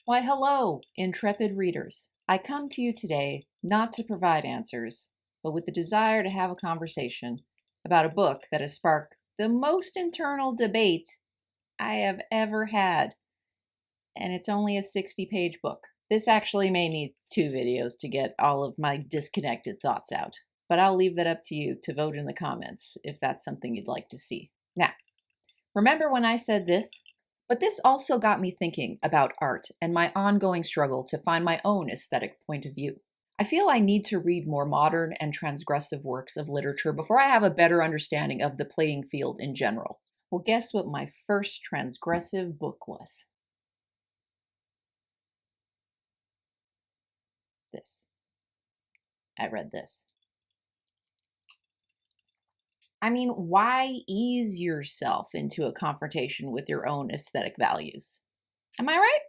Why, hello, intrepid readers. I come to you today not to provide answers, but with the desire to have a conversation about a book that has sparked the most internal debate I have ever had. And it's only a 60-page book. This actually may need 2 videos to get all of my disconnected thoughts out. But I'll leave that up to you to vote in the comments if that's something you'd like to see. Now, remember when I said this? But this also got me thinking about art and my ongoing struggle to find my own aesthetic point of view. I feel I need to read more modern and transgressive works of literature before I have a better understanding of the playing field in general. Well, guess what my first transgressive book was? This. I read this. I mean, why ease yourself into a confrontation with your own aesthetic values? Am I right?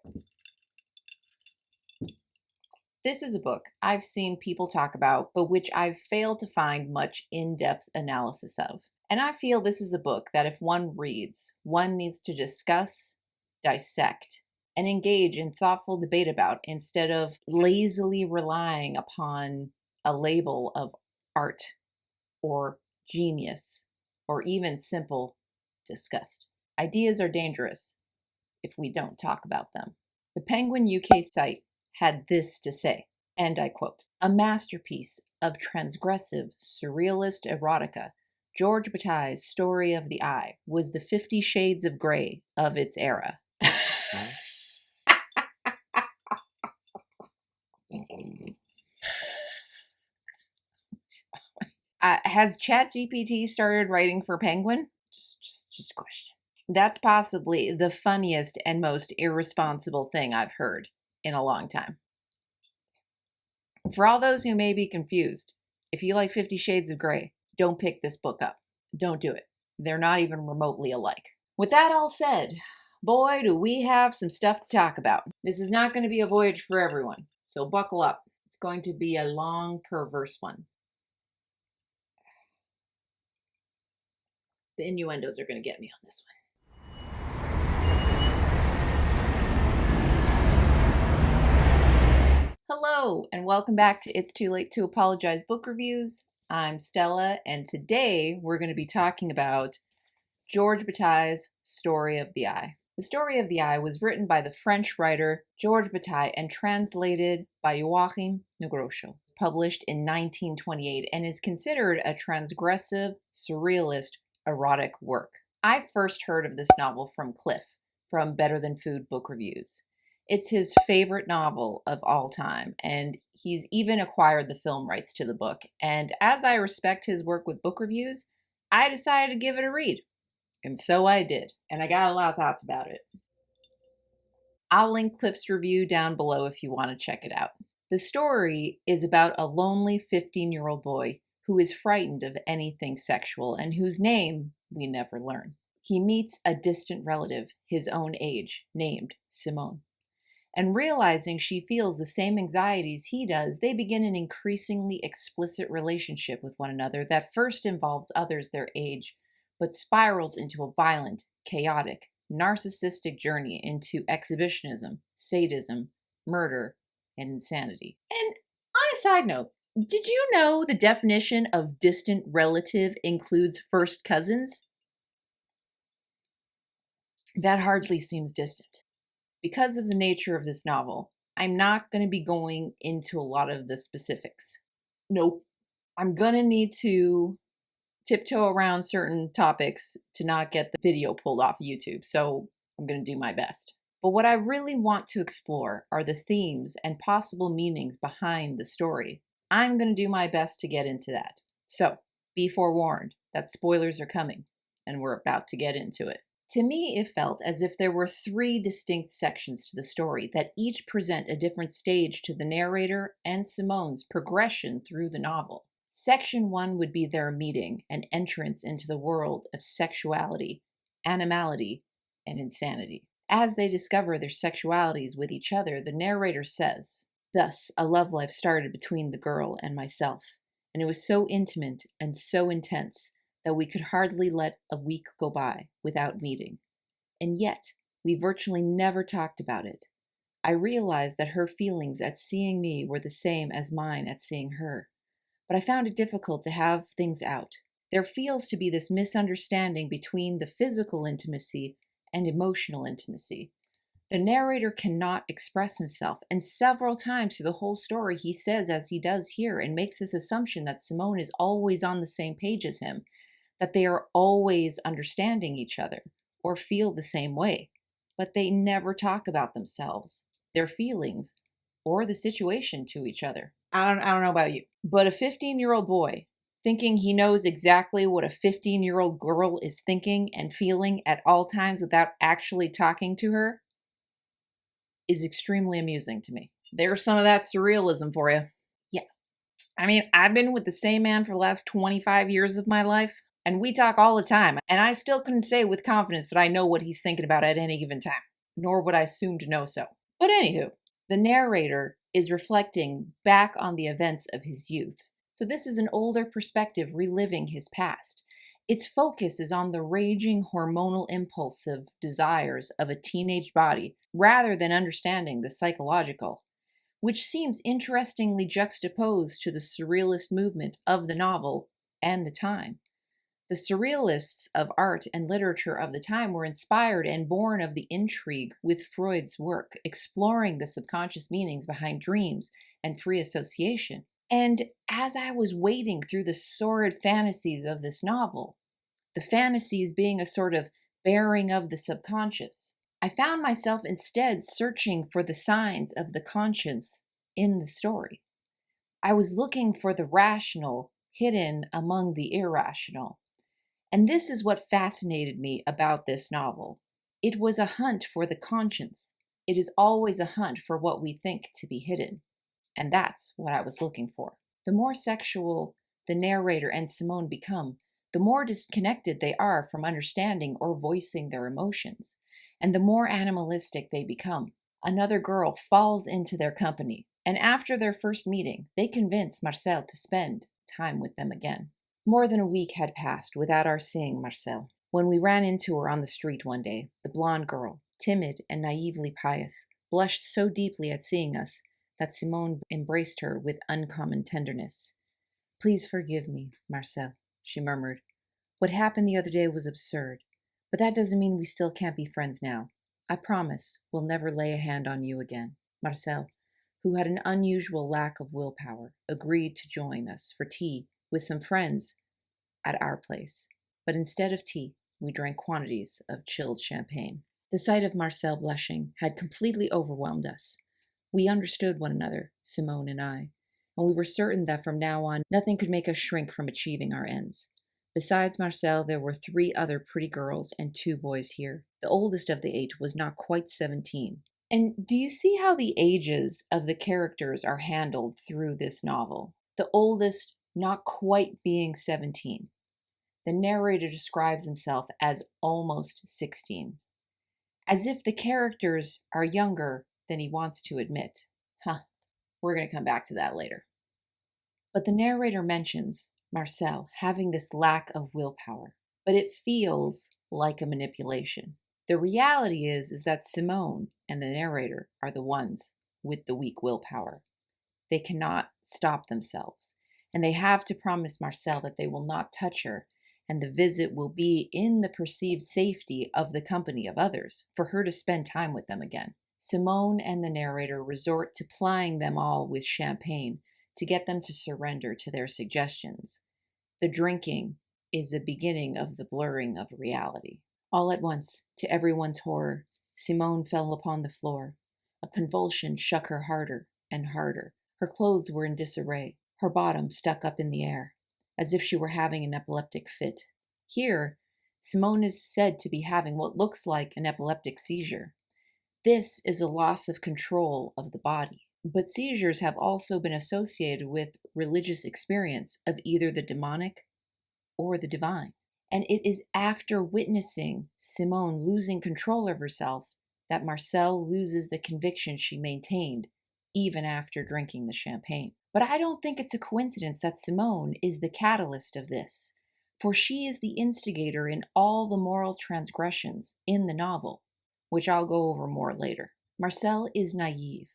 This is a book I've seen people talk about, but which I've failed to find much in-depth analysis of. And I feel this is a book that if one reads, one needs to discuss, dissect, and engage in thoughtful debate about instead of lazily relying upon a label of art or genius, or even simple disgust. Ideas are dangerous if we don't talk about them. The Penguin UK site had this to say, and I quote, "A masterpiece of transgressive, surrealist erotica, George Bataille's Story of the Eye was the 50 Shades of Grey of its era." Has ChatGPT started writing for Penguin? Just a question. That's possibly the funniest and most irresponsible thing I've heard in a long time. For all those who may be confused, if you like 50 Shades of Grey, don't pick this book up. Don't do it. They're not even remotely alike. With that all said, boy, do we have some stuff to talk about. This is not going to be a voyage for everyone, so buckle up. It's going to be a long, perverse one. The innuendos are going to get me on this one. Hello, and welcome back to It's Too Late to Apologize Book Reviews. I'm Stella, and today we're going to be talking about George Bataille's Story of the Eye. The Story of the Eye was written by the French writer Georges Bataille and translated by Joachim Negrosho, published in 1928, and is considered a transgressive, surrealist, erotic work. I first heard of this novel from Cliff, from Better Than Food Book Reviews. It's his favorite novel of all time, and he's even acquired the film rights to the book. And as I respect his work with book reviews, I decided to give it a read. And so I did, and I got a lot of thoughts about it. I'll link Cliff's review down below if you want to check it out. The story is about a lonely 15-year-old boy who is frightened of anything sexual and whose name we never learn. He meets a distant relative, his own age, named Simone. And realizing she feels the same anxieties he does, they begin an increasingly explicit relationship with one another that first involves others their age, but spirals into a violent, chaotic, narcissistic journey into exhibitionism, sadism, murder, and insanity. And on a side note, did you know the definition of distant relative includes first cousins? That hardly seems distant. Because of the nature of this novel, I'm not going to be going into a lot of the specifics. Nope. I'm going to need to tiptoe around certain topics to not get the video pulled off YouTube, so I'm going to do my best. But what I really want to explore are the themes and possible meanings behind the story. I'm going to do my best to get into that. So, be forewarned that spoilers are coming, and we're about to get into it. To me, it felt as if there were 3 distinct sections to the story that each present a different stage to the narrator and Simone's progression through the novel. Section 1 would be their meeting and entrance into the world of sexuality, animality, and insanity. As they discover their sexualities with each other, the narrator says, "Thus, a love life started between the girl and myself, and it was so intimate and so intense that we could hardly let a week go by without meeting. And yet, we virtually never talked about it. I realized that her feelings at seeing me were the same as mine at seeing her, but I found it difficult to have things out. There feels to be this misunderstanding between the physical intimacy and emotional intimacy. The narrator cannot express himself, and several times through the whole story he says, as he does here, and makes this assumption that Simone is always on the same page as him, that they are always understanding each other or feel the same way, but they never talk about themselves, their feelings, or the situation to each other. I don't know about you, but a 15-year-old boy thinking he knows exactly what a 15-year-old girl is thinking and feeling at all times without actually talking to her is extremely amusing to me. There's some of that surrealism for you. Yeah. I mean, I've been with the same man for the last 25 years of my life, and we talk all the time, and I still couldn't say with confidence that I know what he's thinking about at any given time, nor would I assume to know so. But anywho, the narrator is reflecting back on the events of his youth. So this is an older perspective reliving his past. Its focus is on the raging hormonal impulsive desires of a teenage body rather than understanding the psychological, which seems interestingly juxtaposed to the surrealist movement of the novel and the time. The surrealists of art and literature of the time were inspired and born of the intrigue with Freud's work, exploring the subconscious meanings behind dreams and free association. And as I was wading through the sordid fantasies of this novel, the fantasies being a sort of bearing of the subconscious, I found myself instead searching for the signs of the conscience in the story. I was looking for the rational hidden among the irrational. And this is what fascinated me about this novel. It was a hunt for the conscience. It is always a hunt for what we think to be hidden. And that's what I was looking for. The more sexual the narrator and Simone become, the more disconnected they are from understanding or voicing their emotions, and the more animalistic they become. Another girl falls into their company, and after their first meeting, they convince Marcel to spend time with them again. More than a week had passed without our seeing Marcel, when we ran into her on the street one day. The blonde girl, timid and naively pious, blushed so deeply at seeing us that Simone embraced her with uncommon tenderness. "Please forgive me, Marcel," she murmured. "What happened the other day was absurd, but that doesn't mean we still can't be friends now. I promise we'll never lay a hand on you again." Marcel, who had an unusual lack of willpower, agreed to join us for tea with some friends at our place. But instead of tea, we drank quantities of chilled champagne. The sight of Marcel blushing had completely overwhelmed us. We understood one another, Simone and I, and we were certain that from now on, nothing could make us shrink from achieving our ends. Besides Marcel, there were 3 other pretty girls and 2 boys here. The oldest of the 8 was not quite 17. And do you see how the ages of the characters are handled through this novel? The oldest not quite being 17. The narrator describes himself as almost 16, as if the characters are younger than he wants to admit. We're going to come back to that later. But the narrator mentions Marcel having this lack of willpower, but it feels like a manipulation. The reality is that Simone and the narrator are the ones with the weak willpower. They cannot stop themselves, and they have to promise Marcel that they will not touch her, and the visit will be in the perceived safety of the company of others, for her to spend time with them again. Simone and the narrator resort to plying them all with champagne to get them to surrender to their suggestions. The drinking is the beginning of the blurring of reality. All at once, to everyone's horror, Simone fell upon the floor. A convulsion shook her harder and harder. Her clothes were in disarray, her bottom stuck up in the air, as if she were having an epileptic fit. Here, Simone is said to be having what looks like an epileptic seizure. This is a loss of control of the body. But seizures have also been associated with religious experience of either the demonic or the divine. And it is after witnessing Simone losing control of herself that Marcel loses the conviction she maintained even after drinking the champagne. But I don't think it's a coincidence that Simone is the catalyst of this, for she is the instigator in all the moral transgressions in the novel, which I'll go over more later. Marcel is naive,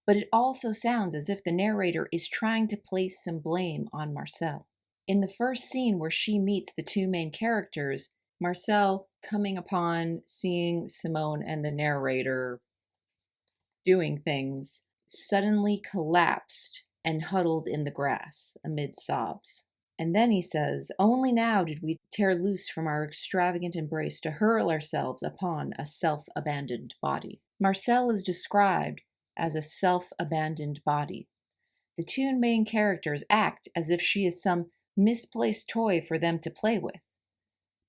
but it also sounds as if the narrator is trying to place some blame on Marcel. In the first scene where she meets the two main characters, Marcel, coming upon seeing Simone and the narrator doing things, suddenly collapsed and huddled in the grass amid sobs. And then he says, "Only now did we tear loose from our extravagant embrace to hurl ourselves upon a self-abandoned body." Marcel is described as a self-abandoned body. The two main characters act as if she is some misplaced toy for them to play with.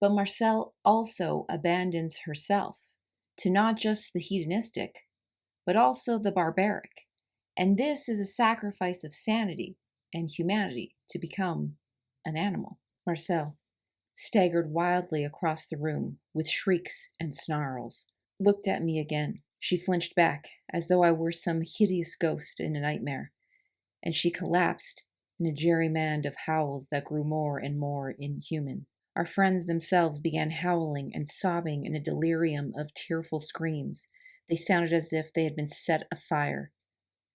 But Marcel also abandons herself to not just the hedonistic, but also the barbaric. And this is a sacrifice of sanity and humanity to become an animal. Marcel staggered wildly across the room with shrieks and snarls, looked at me again. She flinched back as though I were some hideous ghost in a nightmare, and she collapsed in a gerrymand of howls that grew more and more inhuman. Our friends themselves began howling and sobbing in a delirium of tearful screams. They sounded as if they had been set afire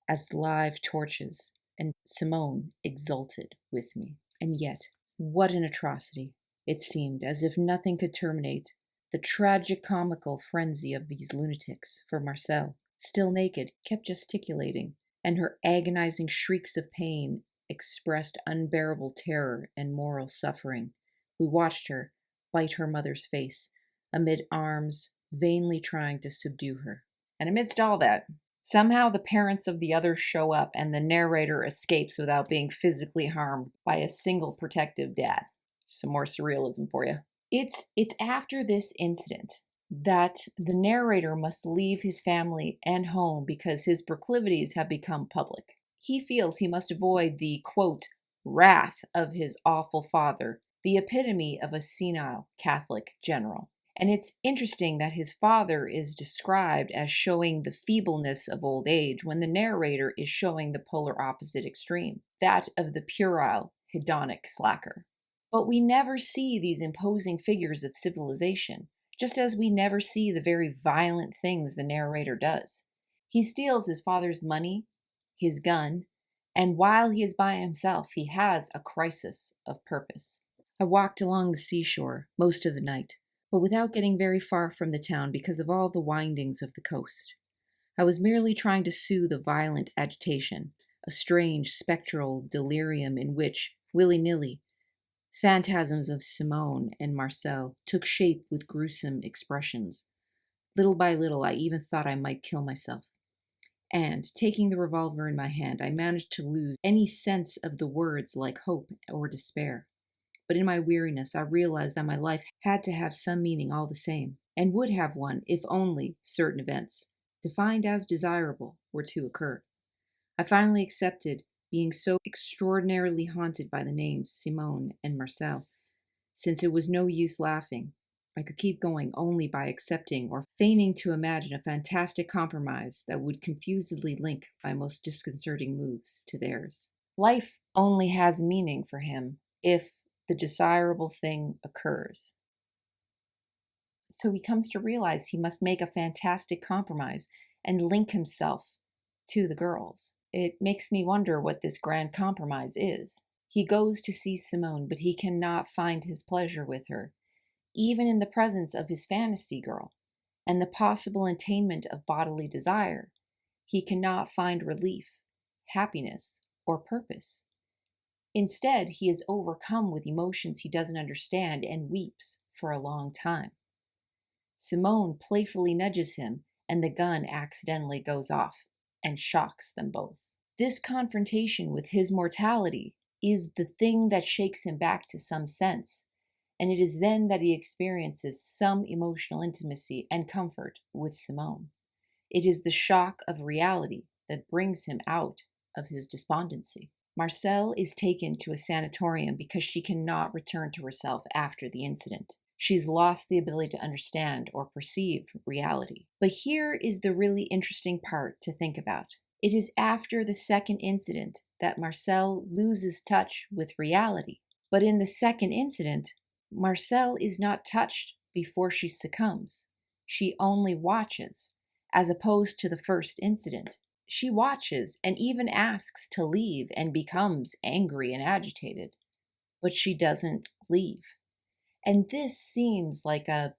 as live torches, and Simone exulted with me. And yet, what an atrocity! It seemed as if nothing could terminate the tragic-comical frenzy of these lunatics, for Marcel, still naked, kept gesticulating, and her agonizing shrieks of pain expressed unbearable terror and moral suffering. We watched her bite her mother's face, amid arms vainly trying to subdue her. And amidst all that, somehow the parents of the others show up and the narrator escapes without being physically harmed by a single protective dad. Some more surrealism for you. It's after this incident that the narrator must leave his family and home because his proclivities have become public. He feels he must avoid the, quote, wrath of his awful father, the epitome of a senile Catholic general. And it's interesting that his father is described as showing the feebleness of old age when the narrator is showing the polar opposite extreme, that of the puerile, hedonic slacker. But we never see these imposing figures of civilization, just as we never see the very violent things the narrator does. He steals his father's money, his gun, and while he is by himself, he has a crisis of purpose. I walked along the seashore most of the night, but without getting very far from the town because of all the windings of the coast. I was merely trying to soothe a violent agitation, a strange spectral delirium in which, willy-nilly, phantasms of Simone and Marcel took shape with gruesome expressions. Little by little, I even thought I might kill myself. And, taking the revolver in my hand, I managed to lose any sense of the words like hope or despair. But in my weariness, I realized that my life had to have some meaning all the same, and would have one if only certain events, defined as desirable, were to occur. I finally accepted being so extraordinarily haunted by the names Simone and Marcel, since it was no use laughing. I could keep going only by accepting or feigning to imagine a fantastic compromise that would confusedly link my most disconcerting moves to theirs. Life only has meaning for him if the desirable thing occurs. So he comes to realize he must make a fantastic compromise and link himself to the girls. It makes me wonder what this grand compromise is. He goes to see Simone, but he cannot find his pleasure with her, even in the presence of his fantasy girl, and the possible attainment of bodily desire. He cannot find relief, happiness, or purpose. Instead, he is overcome with emotions he doesn't understand and weeps for a long time. Simone playfully nudges him, and the gun accidentally goes off and shocks them both. This confrontation with his mortality is the thing that shakes him back to some sense, and it is then that he experiences some emotional intimacy and comfort with Simone. It is the shock of reality that brings him out of his despondency. Marcel is taken to a sanatorium because she cannot return to herself after the incident. She's lost the ability to understand or perceive reality. But here is the really interesting part to think about. It is after the second incident that Marcel loses touch with reality. But in the second incident, Marcel is not touched before she succumbs. She only watches as opposed to the first incident. She watches and even asks to leave and becomes angry and agitated, but she doesn't leave. And this seems like a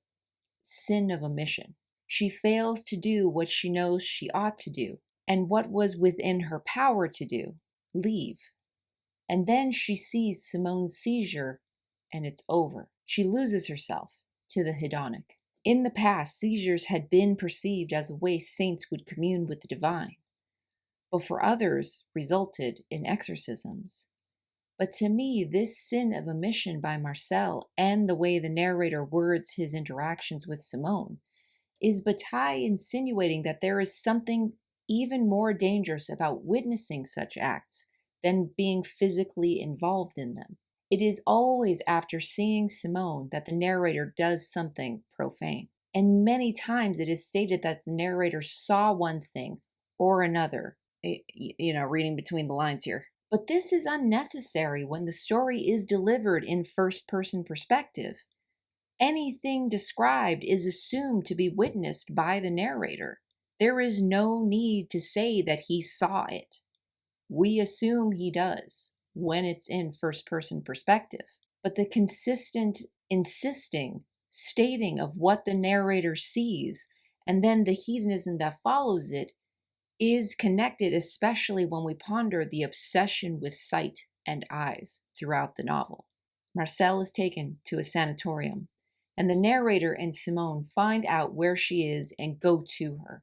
sin of omission. She fails to do what she knows she ought to do, and what was within her power to do, leave. And then she sees Simone's seizure, and it's over. She loses herself to the hedonic. In the past, seizures had been perceived as a way saints would commune with the divine, but for others resulted in exorcisms. But to me, this sin of omission by Marcel and the way the narrator words his interactions with Simone is Bataille insinuating that there is something even more dangerous about witnessing such acts than being physically involved in them. It is always after seeing Simone that the narrator does something profane. And many times it is stated that the narrator saw one thing or another, reading between the lines here. But this is unnecessary when the story is delivered in first-person perspective. Anything described is assumed to be witnessed by the narrator. There is no need to say that he saw it. We assume he does when it's in first-person perspective. But the consistent stating of what the narrator sees and then the hedonism that follows it is connected, especially when we ponder the obsession with sight and eyes throughout the novel. Marcel is taken to a sanatorium, and the narrator and Simone find out where she is and go to her.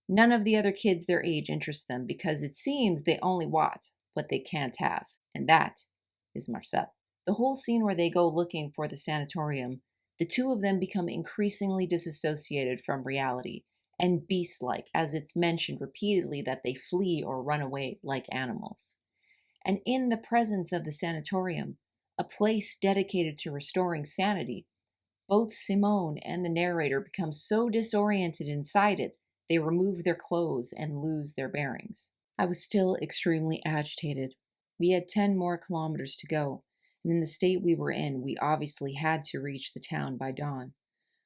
None of the other kids their age interest them because it seems they only want what they can't have, and that is Marcel. The whole scene where they go looking for the sanatorium, the two of them become increasingly disassociated from reality and beast-like, as it's mentioned repeatedly that they flee or run away like animals. And in the presence of the sanatorium, a place dedicated to restoring sanity, both Simone and the narrator become so disoriented inside it, they remove their clothes and lose their bearings. I was still extremely agitated. We had 10 more kilometers to go, and in the state we were in, we obviously had to reach the town by dawn.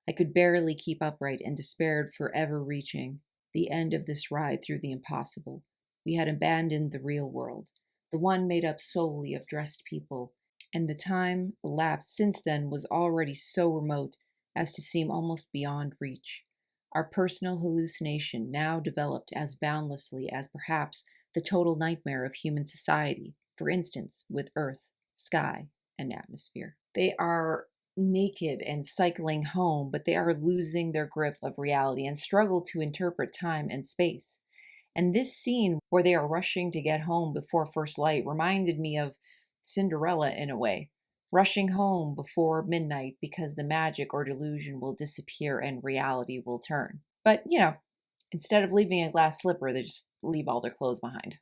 I could barely keep upright and despaired forever reaching the end of this ride through the impossible. We had abandoned the real world, the one made up solely of dressed people, and the time elapsed since then was already so remote as to seem almost beyond reach. Our personal hallucination now developed as boundlessly as perhaps the total nightmare of human society, for instance, with earth, sky, and atmosphere. They are naked and cycling home, but they are losing their grip of reality and struggle to interpret time and space. And this scene where they are rushing to get home before first light reminded me of Cinderella in a way, rushing home before midnight because the magic or delusion will disappear and reality will turn. But, instead of leaving a glass slipper, they just leave all their clothes behind.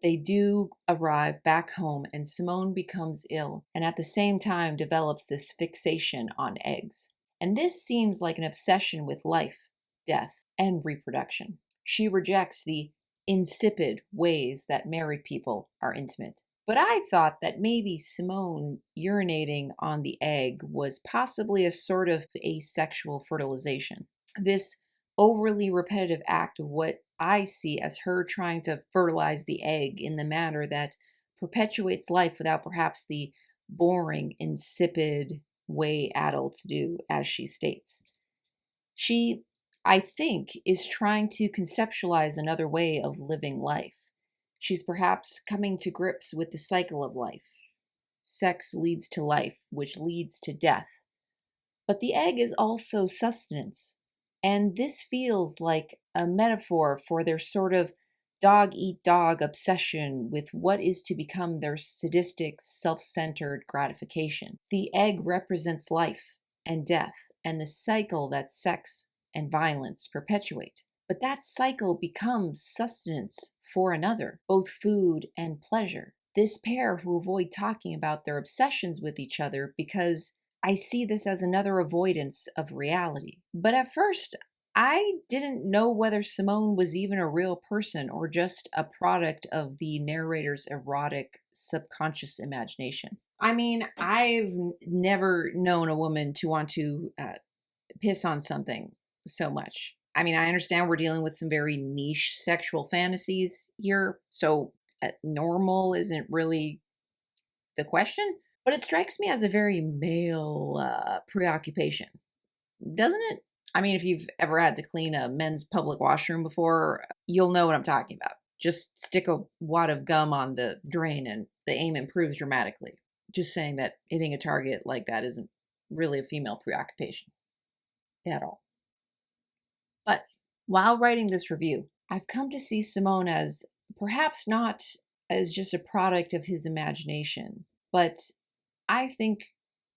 They do arrive back home, and Simone becomes ill, and at the same time develops this fixation on eggs. And this seems like an obsession with life, death, and reproduction. She rejects the insipid ways that married people are intimate. But I thought that maybe Simone urinating on the egg was possibly a sort of asexual fertilization. This overly repetitive act of what I see as her trying to fertilize the egg in the manner that perpetuates life without perhaps the boring, insipid way adults do, as she states. She, I think, is trying to conceptualize another way of living life. She's perhaps coming to grips with the cycle of life. Sex leads to life, which leads to death. But the egg is also sustenance. And this feels like a metaphor for their sort of dog-eat-dog obsession with what is to become their sadistic, self-centered gratification. The egg represents life and death and the cycle that sex and violence perpetuate. But that cycle becomes sustenance for another, both food and pleasure. This pair who avoid talking about their obsessions with each other because I see this as another avoidance of reality. But at first, I didn't know whether Simone was even a real person or just a product of the narrator's erotic subconscious imagination. I mean, I've never known a woman to want to piss on something so much. I mean, I understand we're dealing with some very niche sexual fantasies here, so normal isn't really the question, but it strikes me as a very male preoccupation, doesn't it? I mean, if you've ever had to clean a men's public washroom before, you'll know what I'm talking about. Just stick a wad of gum on the drain and the aim improves dramatically. Just saying that hitting a target like that isn't really a female preoccupation at all. But while writing this review, I've come to see Simone as perhaps not as just a product of his imagination, but I think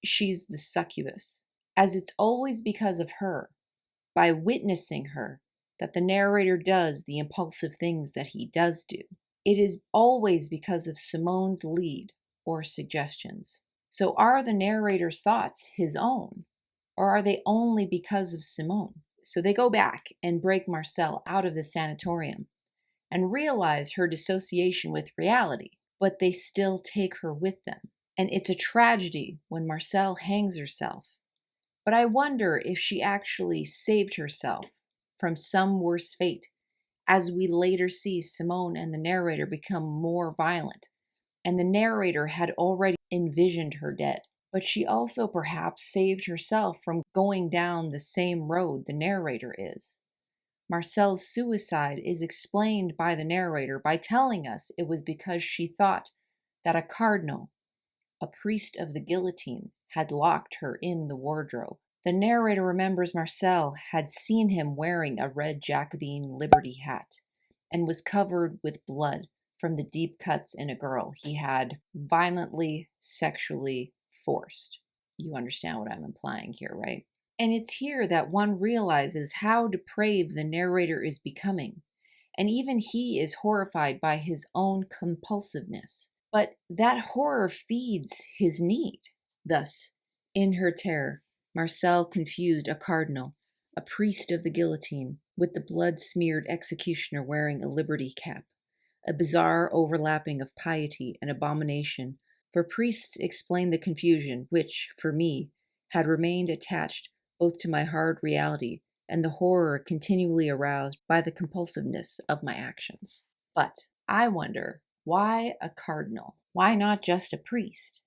she's the succubus, as it's always because of her, by witnessing her, that the narrator does the impulsive things that he does do. It is always because of Simone's lead or suggestions. So are the narrator's thoughts his own, or are they only because of Simone? So they go back and break Marcel out of the sanatorium and realize her dissociation with reality, but they still take her with them. And it's a tragedy when Marcel hangs herself. But I wonder if she actually saved herself from some worse fate, as we later see Simone and the narrator become more violent, and the narrator had already envisioned her dead. But she also perhaps saved herself from going down the same road the narrator is. Marcel's suicide is explained by the narrator by telling us it was because she thought that a cardinal, a priest of the guillotine, had locked her in the wardrobe. The narrator remembers Marcel had seen him wearing a red Jacobin liberty hat and was covered with blood from the deep cuts in a girl he had violently sexually forced. You understand what I'm implying here, right? And it's here that one realizes how depraved the narrator is becoming, and even he is horrified by his own compulsiveness. But that horror feeds his need. Thus, in her terror, Marcel confused a cardinal, a priest of the guillotine, with the blood-smeared executioner wearing a liberty cap, a bizarre overlapping of piety and abomination, for priests explain the confusion which, for me, had remained attached both to my hard reality and the horror continually aroused by the compulsiveness of my actions. But I wonder, why a cardinal? Why not just a priest?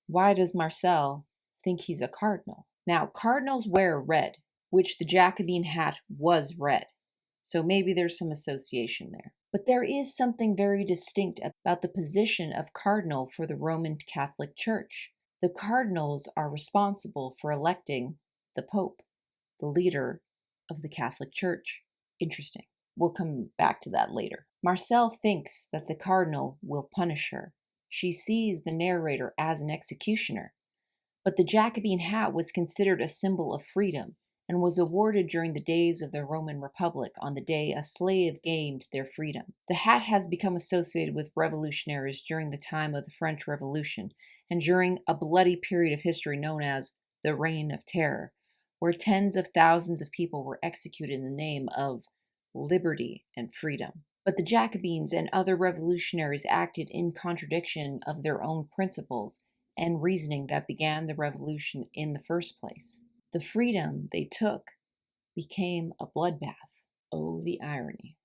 Why does Marcel think he's a cardinal? Now, cardinals wear red, which the Jacobin hat was red, so maybe there's some association there. But there is something very distinct about the position of cardinal for the Roman Catholic Church. The cardinals are responsible for electing the Pope, the leader of the Catholic Church. Interesting. We'll come back to that later. Marcel thinks that the cardinal will punish her. She sees the narrator as an executioner. But the Jacobin hat was considered a symbol of freedom and was awarded during the days of the Roman Republic on the day a slave gained their freedom. The hat has become associated with revolutionaries during the time of the French Revolution and during a bloody period of history known as the Reign of Terror, where tens of thousands of people were executed in the name of liberty and freedom. But the Jacobins and other revolutionaries acted in contradiction of their own principles and reasoning that began the revolution in the first place. The freedom they took became a bloodbath. Oh, the irony.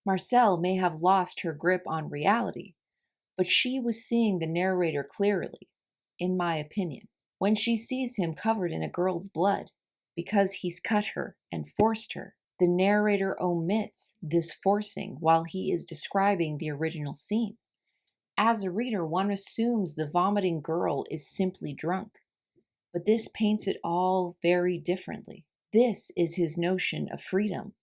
Marcel may have lost her grip on reality, but she was seeing the narrator clearly, in my opinion, when she sees him covered in a girl's blood because he's cut her and forced her. The narrator omits this forcing while he is describing the original scene. As a reader, one assumes the vomiting girl is simply drunk, but this paints it all very differently. This is his notion of freedom,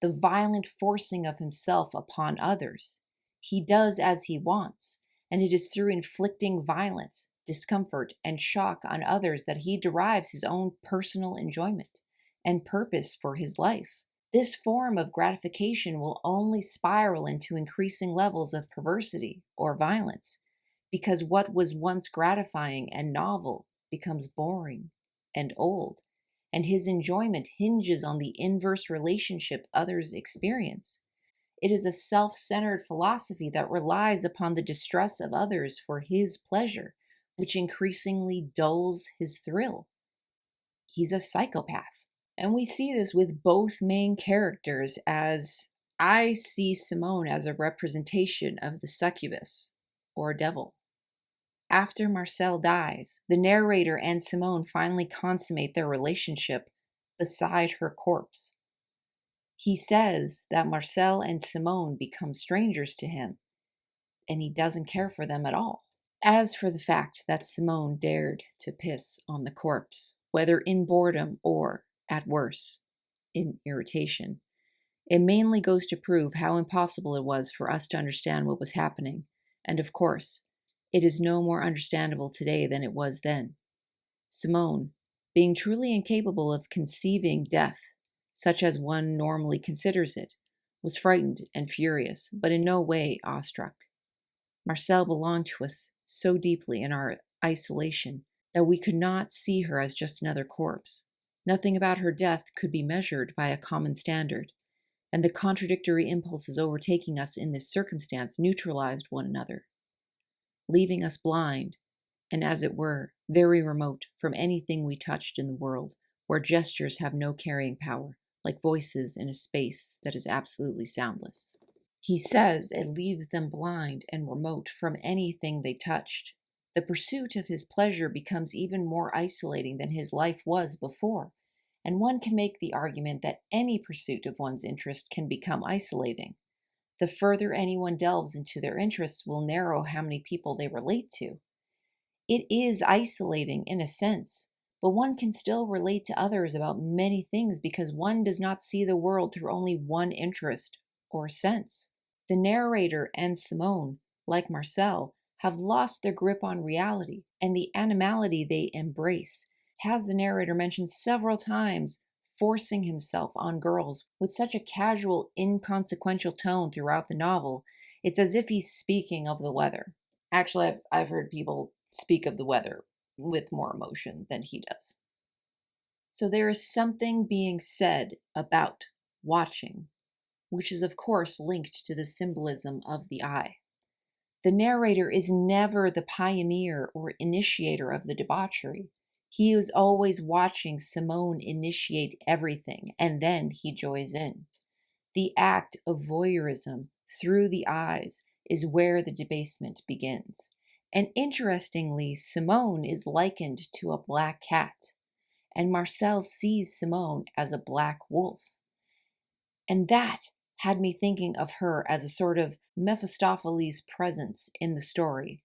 the violent forcing of himself upon others. He does as he wants, and it is through inflicting violence, discomfort, and shock on others that he derives his own personal enjoyment and purpose for his life. This form of gratification will only spiral into increasing levels of perversity or violence, because what was once gratifying and novel becomes boring and old, and his enjoyment hinges on the inverse relationship others experience. It is a self-centered philosophy that relies upon the distress of others for his pleasure, which increasingly dulls his thrill. He's a psychopath. And we see this with both main characters, as I see Simone as a representation of the succubus, or devil. After Marcel dies, the narrator and Simone finally consummate their relationship beside her corpse. He says that Marcel and Simone become strangers to him, and he doesn't care for them at all. As for the fact that Simone dared to piss on the corpse, whether in boredom or, at worst, in irritation, it mainly goes to prove how impossible it was for us to understand what was happening, and of course, it is no more understandable today than it was then. Simone, being truly incapable of conceiving death, such as one normally considers it, was frightened and furious, but in no way awestruck. Marcel belonged to us so deeply in our isolation that we could not see her as just another corpse. Nothing about her death could be measured by a common standard, and the contradictory impulses overtaking us in this circumstance neutralized one another, leaving us blind and, as it were, very remote from anything we touched in the world, where gestures have no carrying power, like voices in a space that is absolutely soundless. He says it leaves them blind and remote from anything they touched. The pursuit of his pleasure becomes even more isolating than his life was before, and one can make the argument that any pursuit of one's interest can become isolating. The further anyone delves into their interests will narrow how many people they relate to. It is isolating in a sense, but one can still relate to others about many things because one does not see the world through only one interest or sense. The narrator and Simone, like Marcel, have lost their grip on reality, and the animality they embrace has the narrator mentioned several times, forcing himself on girls with such a casual, inconsequential tone throughout the novel. It's as if he's speaking of the weather. Actually, I've heard people speak of the weather with more emotion than he does. So there is something being said about watching, which is of course linked to the symbolism of the eye. The narrator is never the pioneer or initiator of the debauchery. He is always watching Simone initiate everything, and then he joins in. The act of voyeurism through the eyes is where the debasement begins. And interestingly, Simone is likened to a black cat, and Marcel sees Simone as a black wolf. And that had me thinking of her as a sort of Mephistopheles presence in the story,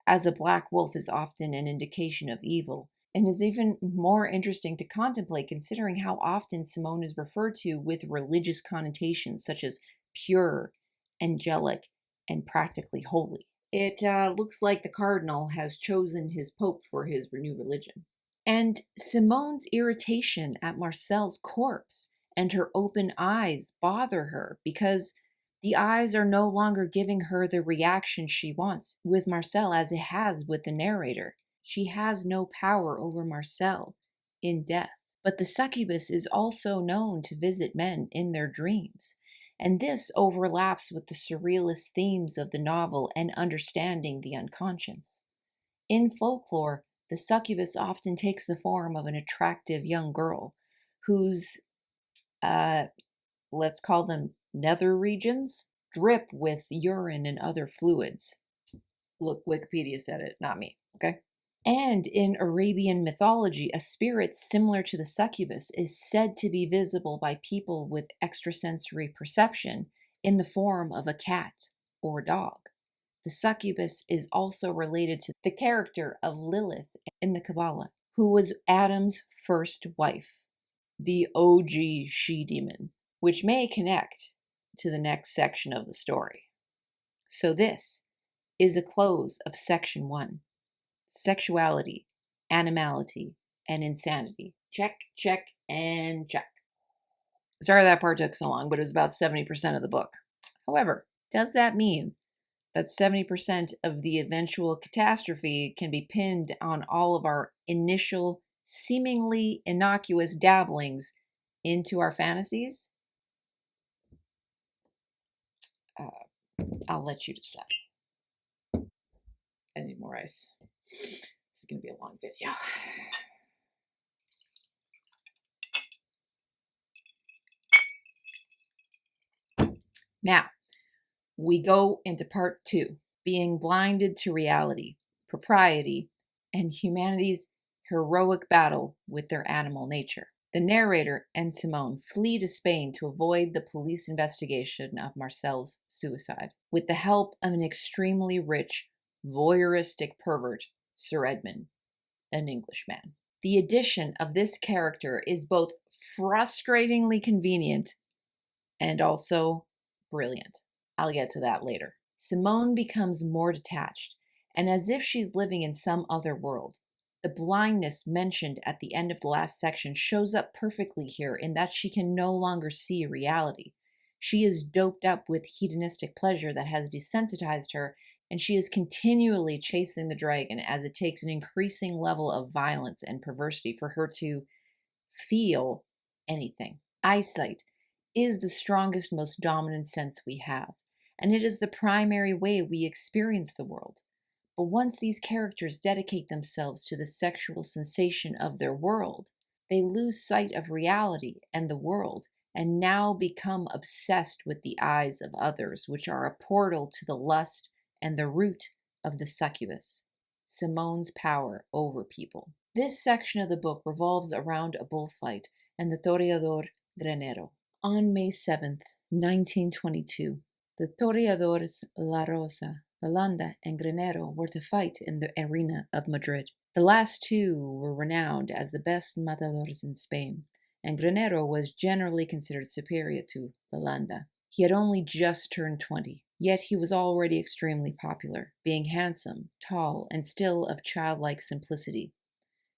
as a black wolf is often an indication of evil, and is even more interesting to contemplate considering how often Simone is referred to with religious connotations such as pure, angelic, and practically holy. It looks like the cardinal has chosen his pope for his new religion. And Simone's irritation at Marcel's corpse and her open eyes bother her because the eyes are no longer giving her the reaction she wants with Marcel as it has with the narrator. She has no power over Marcel in death. But the succubus is also known to visit men in their dreams, and this overlaps with the surrealist themes of the novel and understanding the unconscious. In folklore, the succubus often takes the form of an attractive young girl whose, let's call them nether regions, drip with urine and other fluids. Look, Wikipedia said it, not me, okay? And in Arabian mythology, a spirit similar to the succubus is said to be visible by people with extrasensory perception in the form of a cat or dog. The succubus is also related to the character of Lilith in the Kabbalah, who was Adam's first wife, the OG she-demon, which may connect to the next section of the story. So this is a close of section 1. Sexuality, animality, and insanity. Check, check, and check. Sorry that part took so long, but it was about 70% of the book. However, does that mean that 70% of the eventual catastrophe can be pinned on all of our initial, seemingly innocuous dabblings into our fantasies? I'll let you decide. I need more ice. This is going to be a long video. Now, we go into part 2, being blinded to reality, propriety, and humanity's heroic battle with their animal nature. The narrator and Simone flee to Spain to avoid the police investigation of Marcel's suicide, with the help of an extremely rich, voyeuristic pervert, Sir Edmund, an Englishman. The addition of this character is both frustratingly convenient and also brilliant. I'll get to that later. Simone becomes more detached, and as if she's living in some other world. The blindness mentioned at the end of the last section shows up perfectly here in that she can no longer see reality. She is doped up with hedonistic pleasure that has desensitized her, and she is continually chasing the dragon as it takes an increasing level of violence and perversity for her to feel anything. Eyesight is the strongest, most dominant sense we have, and it is the primary way we experience the world. But once these characters dedicate themselves to the sexual sensation of their world, they lose sight of reality and the world, and now become obsessed with the eyes of others, which are a portal to the lust and the root of the succubus, Simone's power over people. This section of the book revolves around a bullfight and the toreador Granero. On May 7th, 1922, the toreadores La Rosa, Lalanda, and Granero were to fight in the arena of Madrid. The last two were renowned as the best matadores in Spain, and Granero was generally considered superior to Lalanda. He had only just turned 20, yet he was already extremely popular, being handsome, tall, and still of childlike simplicity.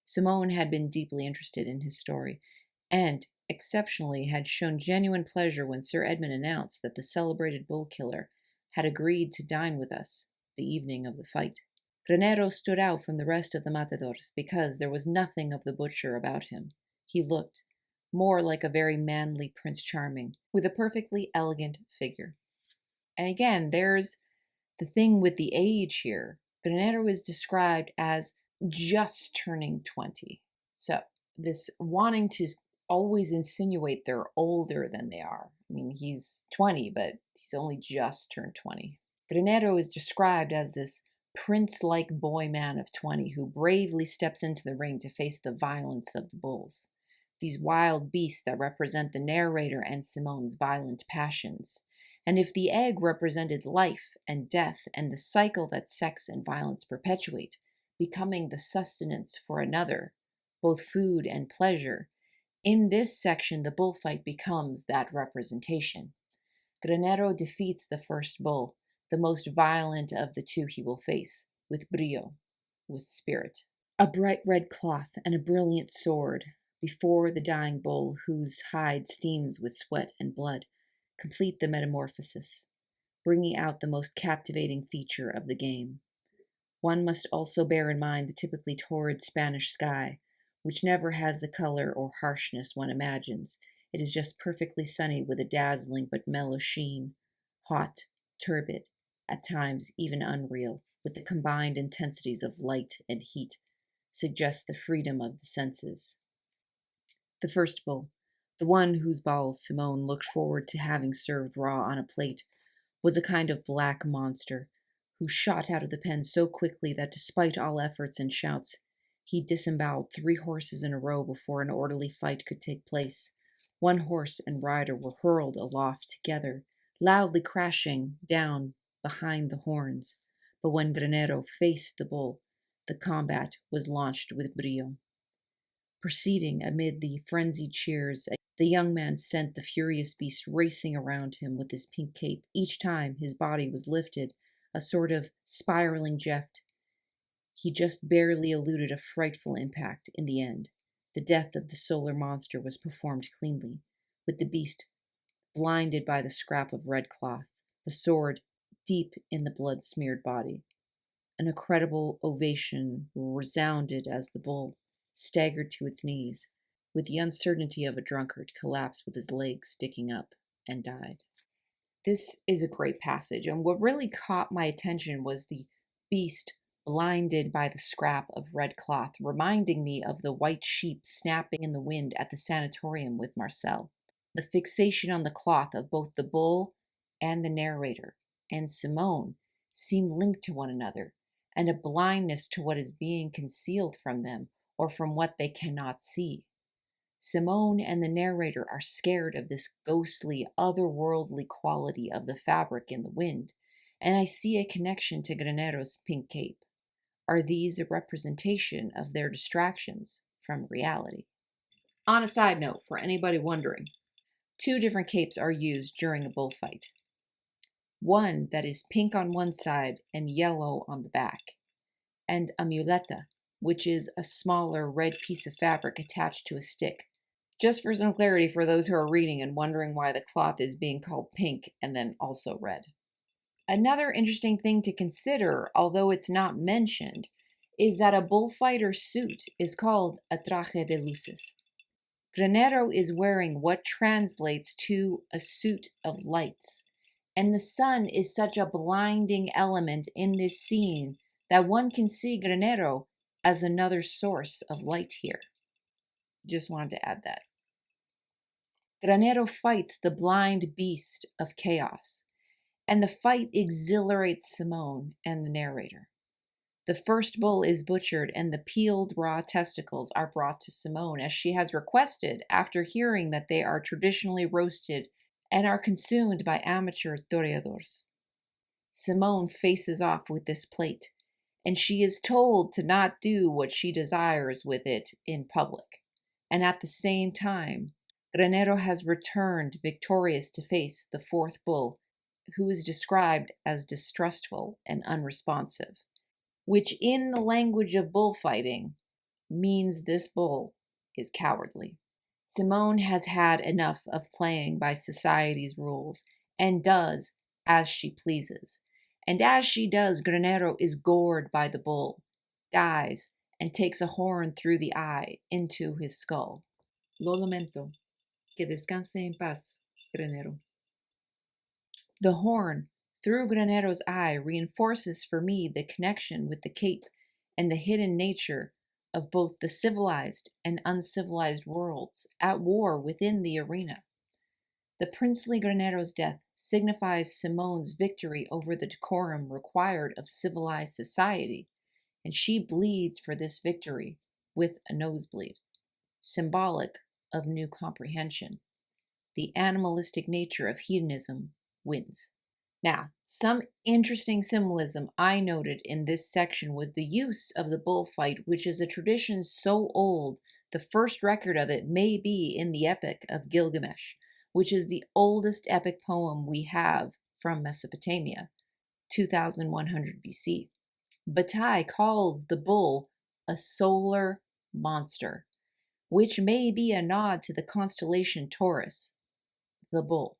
Simone had been deeply interested in his story, and exceptionally had shown genuine pleasure when Sir Edmund announced that the celebrated bull killer had agreed to dine with us the evening of the fight. Granero stood out from the rest of the matadors because there was nothing of the butcher about him. He looked more like a very manly Prince Charming, with a perfectly elegant figure. And again, there's the thing with the age here. Granero is described as just turning 20. So, this wanting to always insinuate they're older than they are. I mean, he's 20, but he's only just turned 20. Granero is described as this prince-like boy man of 20 who bravely steps into the ring to face the violence of the bulls, these wild beasts that represent the narrator and Simone's violent passions. And if the egg represented life and death and the cycle that sex and violence perpetuate, becoming the sustenance for another, both food and pleasure, in this section the bullfight becomes that representation. Granero defeats the first bull, the most violent of the two he will face, with brio, with spirit. A bright red cloth and a brilliant sword before the dying bull, whose hide steams with sweat and blood, complete the metamorphosis, bringing out the most captivating feature of the game. One must also bear in mind the typically torrid Spanish sky, which never has the color or harshness one imagines. It is just perfectly sunny with a dazzling but mellow sheen, hot, turbid, at times even unreal, with the combined intensities of light and heat, suggests the freedom of the senses. The first bull, the one whose balls Simone looked forward to having served raw on a plate, was a kind of black monster, who shot out of the pen so quickly that despite all efforts and shouts, he disemboweled 3 horses in a row before an orderly fight could take place. One horse and rider were hurled aloft together, loudly crashing down behind the horns. But when Granero faced the bull, the combat was launched with brio. Proceeding amid the frenzied cheers, the young man sent the furious beast racing around him with his pink cape. Each time his body was lifted, a sort of spiraling jet. He just barely eluded a frightful impact in the end. The death of the solar monster was performed cleanly, with the beast blinded by the scrap of red cloth, the sword deep in the blood-smeared body. An incredible ovation resounded as the bull staggered to its knees, with the uncertainty of a drunkard, collapsed with his legs sticking up, and died. This is a great passage, and what really caught my attention was the beast blinded by the scrap of red cloth, reminding me of the white sheep snapping in the wind at the sanatorium with Marcel. The fixation on the cloth of both the bull and the narrator and Simone seem linked to one another, and a blindness to what is being concealed from them or from what they cannot see. Simone and the narrator are scared of this ghostly, otherworldly quality of the fabric in the wind, and I see a connection to Granero's pink cape. Are these a representation of their distractions from reality? On a side note, for anybody wondering, 2 different capes are used during a bullfight. One that is pink on one side and yellow on the back, and a muleta, which is a smaller red piece of fabric attached to a stick. Just for some clarity for those who are reading and wondering why the cloth is being called pink and then also red. Another interesting thing to consider, although it's not mentioned, is that a bullfighter's suit is called a traje de luces. Granero is wearing what translates to a suit of lights, and the sun is such a blinding element in this scene that one can see Granero as another source of light here. Just wanted to add that. Granero fights the blind beast of chaos, and the fight exhilarates Simone and the narrator. The first bull is butchered, and the peeled raw testicles are brought to Simone, as she has requested after hearing that they are traditionally roasted and are consumed by amateur toreadors. Simone faces off with this plate, and she is told to not do what she desires with it in public. And at the same time, Granero has returned victorious to face the 4th bull, who is described as distrustful and unresponsive, which in the language of bullfighting means this bull is cowardly. Simone has had enough of playing by society's rules and does as she pleases. And as she does, Granero is gored by the bull, dies, and takes a horn through the eye into his skull. Lo lamento. Que descanse en paz, Granero. The horn through Granero's eye reinforces for me the connection with the cape and the hidden nature of both the civilized and uncivilized worlds at war within the arena. The princely Granero's death signifies Simone's victory over the decorum required of civilized society, and she bleeds for this victory with a nosebleed, symbolic of new comprehension. The animalistic nature of hedonism wins. Now, some interesting symbolism I noted in this section was the use of the bullfight, which is a tradition so old, the first record of it may be in the Epic of Gilgamesh, which is the oldest epic poem we have from Mesopotamia, 2100 BC. Bataille calls the bull a solar monster, which may be a nod to the constellation Taurus, the bull,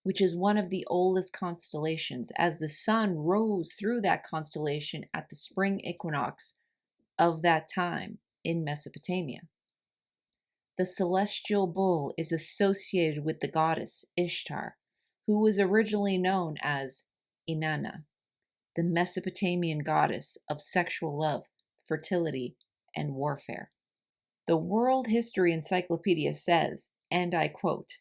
which is one of the oldest constellations, as the sun rose through that constellation at the spring equinox of that time in Mesopotamia. The celestial bull is associated with the goddess Ishtar, who was originally known as Inanna, the Mesopotamian goddess of sexual love, fertility, and warfare. The World History Encyclopedia says, and I quote,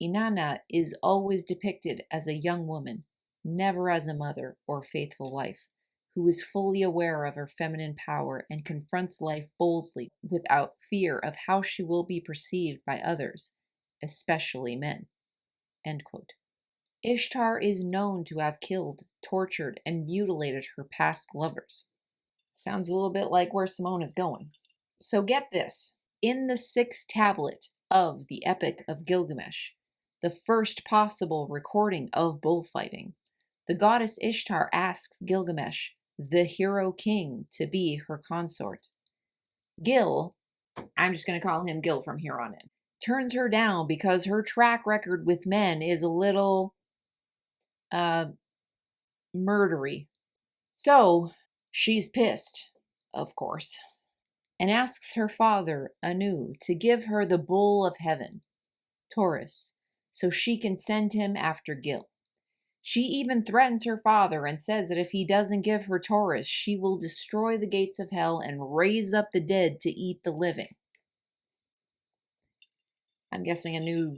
Inanna is always depicted as a young woman, never as a mother or faithful wife, who is fully aware of her feminine power and confronts life boldly without fear of how she will be perceived by others, especially men. End quote. Ishtar is known to have killed, tortured, and mutilated her past lovers. Sounds a little bit like where Simone is going. So get this. In the 6th tablet of the Epic of Gilgamesh, the first possible recording of bullfighting, the goddess Ishtar asks Gilgamesh, the hero king, to be her consort. Gil, I'm just going to call him Gil from here on in, turns her down because her track record with men is a little murdery. So she's pissed, of course, and asks her father, Anu, to give her the bull of heaven, Taurus, so she can send him after Gil. She even threatens her father and says that if he doesn't give her Taurus, she will destroy the gates of hell and raise up the dead to eat the living. I'm guessing Anu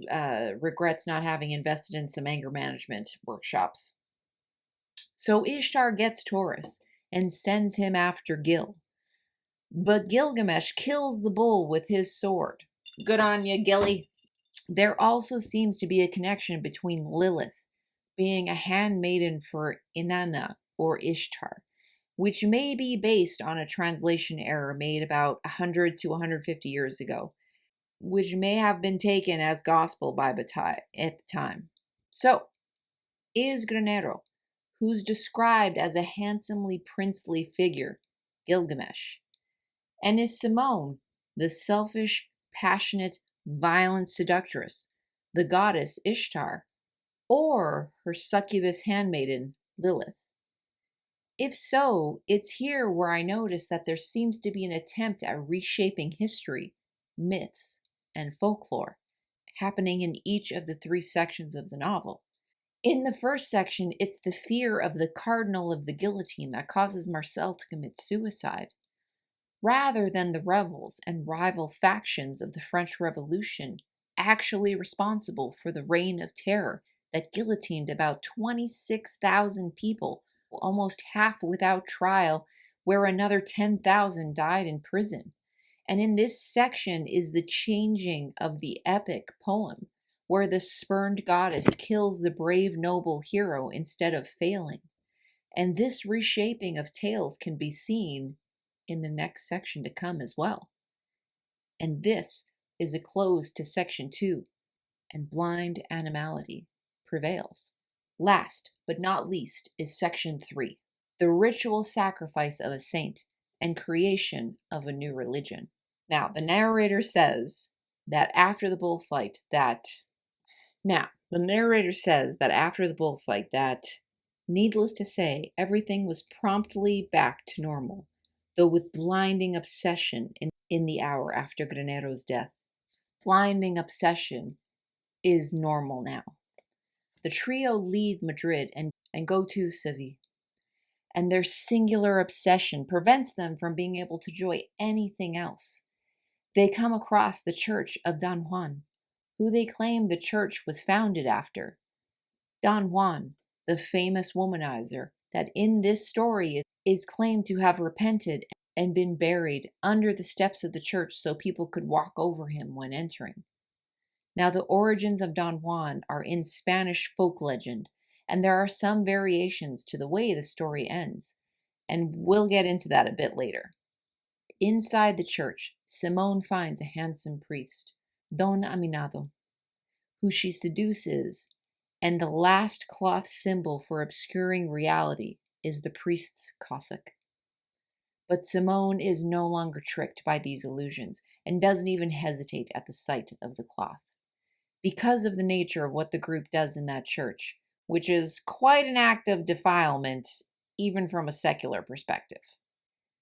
regrets not having invested in some anger management workshops. So Ishtar gets Taurus and sends him after Gil. But Gilgamesh kills the bull with his sword. Good on you, Gilly. There also seems to be a connection between Lilith being a handmaiden for Inanna or Ishtar, which may be based on a translation error made about 100 to 150 years ago, which may have been taken as gospel by Bataille at the time. So, is Granero, who's described as a handsomely princely figure, Gilgamesh? And is Simone, the selfish, passionate, violent seductress, the goddess Ishtar, or her succubus handmaiden, Lilith? If so, it's here where I notice that there seems to be an attempt at reshaping history, myths, and folklore happening in each of the three sections of the novel. In the first section, it's the fear of the cardinal of the guillotine that causes Marcel to commit suicide, rather than the rebels and rival factions of the French Revolution actually responsible for the reign of terror that guillotined about 26,000 people, almost half without trial, where another 10,000 died in prison. And in this section is the changing of the epic poem, where the spurned goddess kills the brave noble hero instead of failing. And this reshaping of tales can be seen in the next section to come as well. And this is a close to section 2, and blind animality prevails. Last but not least is section 3, the ritual sacrifice of a saint and creation of a new religion. Now, the narrator says that after the bullfight needless to say, everything was promptly back to normal, though with blinding obsession in the hour after Granero's death. Blinding obsession is normal now. The trio leave Madrid and go to Seville, and their singular obsession prevents them from being able to enjoy anything else. They come across the church of Don Juan, who they claim the church was founded after. Don Juan, the famous womanizer that in this story is claimed to have repented and been buried under the steps of the church so people could walk over him when entering. Now, the origins of Don Juan are in Spanish folk legend, and there are some variations to the way the story ends, and we'll get into that a bit later. Inside the church, Simone finds a handsome priest, Don Aminado, who she seduces, and the last cloth symbol for obscuring reality is the priest's cassock. But Simone is no longer tricked by these illusions and doesn't even hesitate at the sight of the cloth, because of the nature of what the group does in that church, which is quite an act of defilement, even from a secular perspective.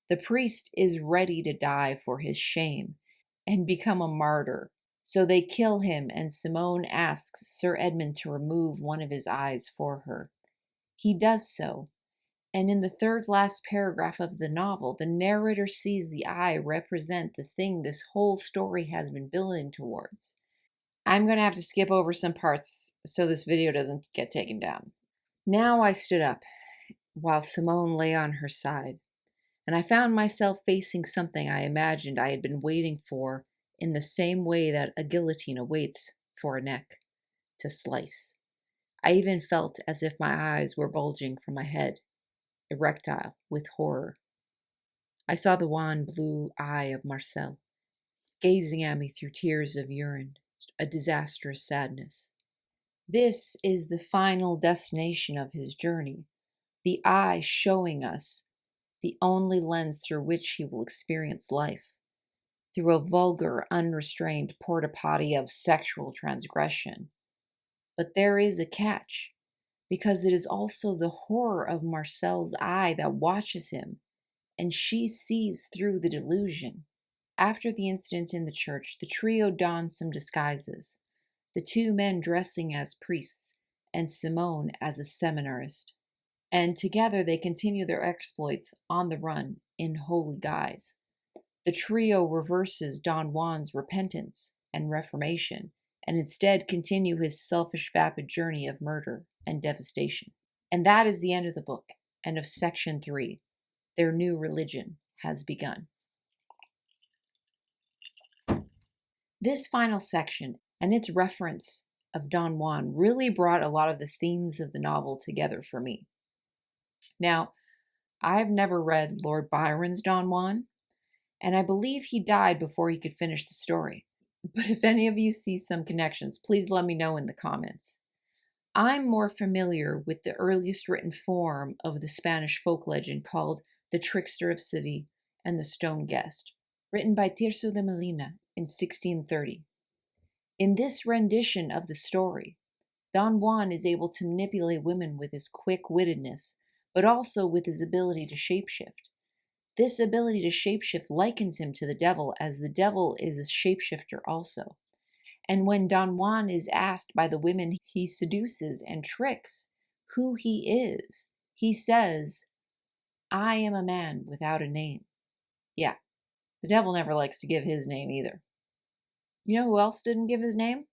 The priest is ready to die for his shame and become a martyr, so they kill him, and Simone asks Sir Edmund to remove one of his eyes for her. He does so, and in the third last paragraph of the novel, the narrator sees the eye represent the thing this whole story has been building towards. I'm going to have to skip over some parts so this video doesn't get taken down. Now I stood up while Simone lay on her side, and I found myself facing something I imagined I had been waiting for in the same way that a guillotine awaits for a neck to slice. I even felt as if my eyes were bulging from my head, erectile with horror. I saw the wan blue eye of Marcel, gazing at me through tears of urine, a disastrous sadness. This is the final destination of his journey, the eye showing us the only lens through which he will experience life, through a vulgar, unrestrained porta-potty of sexual transgression. But there is a catch, because it is also the horror of Marcel's eye that watches him, and she sees through the delusion. After the incident in the church, the trio dons some disguises, the two men dressing as priests, and Simone as a seminarist. And together they continue their exploits on the run in holy guise. The trio reverses Don Juan's repentance and reformation and instead continue his selfish, vapid journey of murder and devastation. And that is the end of the book, and of section 3. Their new religion has begun. This final section and its reference of Don Juan really brought a lot of the themes of the novel together for me. Now, I've never read Lord Byron's Don Juan, and I believe he died before he could finish the story. But if any of you see some connections, please let me know in the comments. I'm more familiar with the earliest written form of the Spanish folk legend called The Trickster of Seville and the Stone Guest, written by Tirso de Molina in 1630. In this rendition of the story, Don Juan is able to manipulate women with his quick-wittedness, but also with his ability to shapeshift. This ability to shapeshift likens him to the devil, as the devil is a shapeshifter also. And when Don Juan is asked by the women he seduces and tricks who he is, he says, "I am a man without a name." Yeah, the devil never likes to give his name either. You know who else didn't give his name?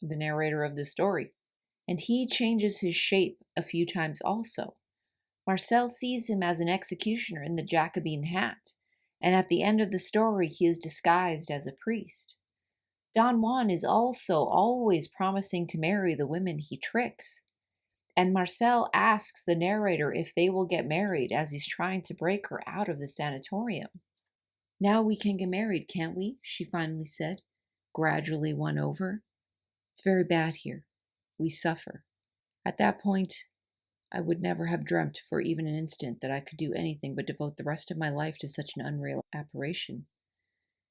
The narrator of this story. And he changes his shape a few times also. Marcel sees him as an executioner in the Jacobin hat, and at the end of the story he is disguised as a priest. Don Juan is also always promising to marry the women he tricks, and Marcel asks the narrator if they will get married as he's trying to break her out of the sanatorium. "Now we can get married, can't we?" she finally said, gradually won over. "It's very bad here. We suffer." At that point, I would never have dreamt for even an instant that I could do anything but devote the rest of my life to such an unreal apparition.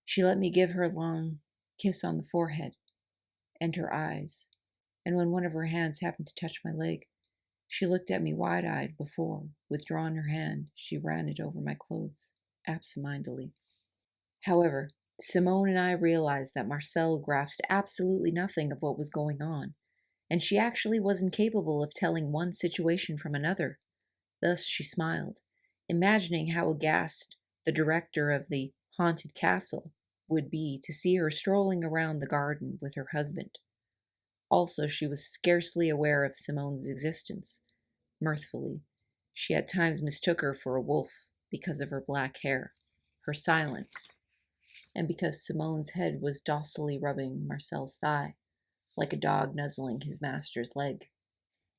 She let me give her a long kiss on the forehead and her eyes, and when one of her hands happened to touch my leg, she looked at me wide-eyed before, withdrawing her hand, she ran it over my clothes, absent-mindedly. However, Simone and I realized that Marcel grasped absolutely nothing of what was going on, and she actually was incapable of telling one situation from another. Thus she smiled, imagining how aghast the director of the haunted castle would be to see her strolling around the garden with her husband. Also, she was scarcely aware of Simone's existence. Mirthfully, she at times mistook her for a wolf because of her black hair, her silence, and because Simone's head was docilely rubbing Marcel's thigh, like a dog nuzzling his master's leg.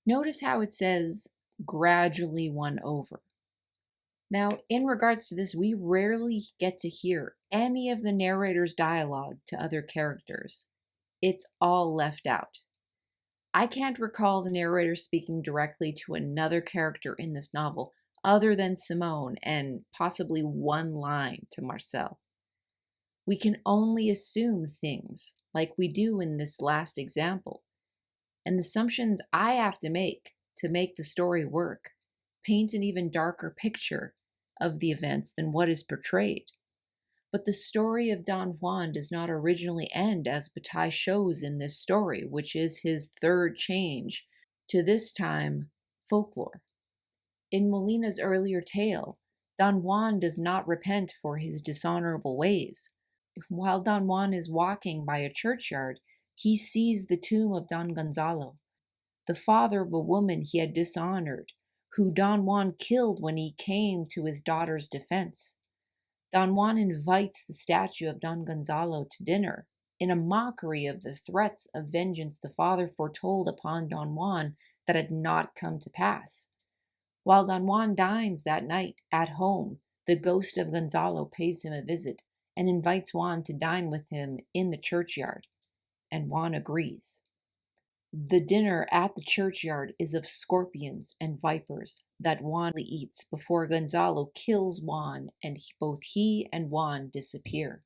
Notice how it says, gradually won over. Now, in regards to this, we rarely get to hear any of the narrator's dialogue to other characters. It's all left out. I can't recall the narrator speaking directly to another character in this novel other than Simone and possibly one line to Marcel. We can only assume things like we do in this last example, and the assumptions I have to make the story work paint an even darker picture of the events than what is portrayed. But the story of Don Juan does not originally end as Bataille shows in this story, which is his third change to, this time, folklore. In Molina's earlier tale, Don Juan does not repent for his dishonorable ways. While Don Juan is walking by a churchyard, he sees the tomb of Don Gonzalo, the father of a woman he had dishonored, who Don Juan killed when he came to his daughter's defense. Don Juan invites the statue of Don Gonzalo to dinner, in a mockery of the threats of vengeance the father foretold upon Don Juan that had not come to pass. While Don Juan dines that night at home, the ghost of Gonzalo pays him a visit and invites Juan to dine with him in the churchyard, and Juan agrees. The dinner at the churchyard is of scorpions and vipers that Juan eats before Gonzalo kills Juan, and both he and Juan disappear.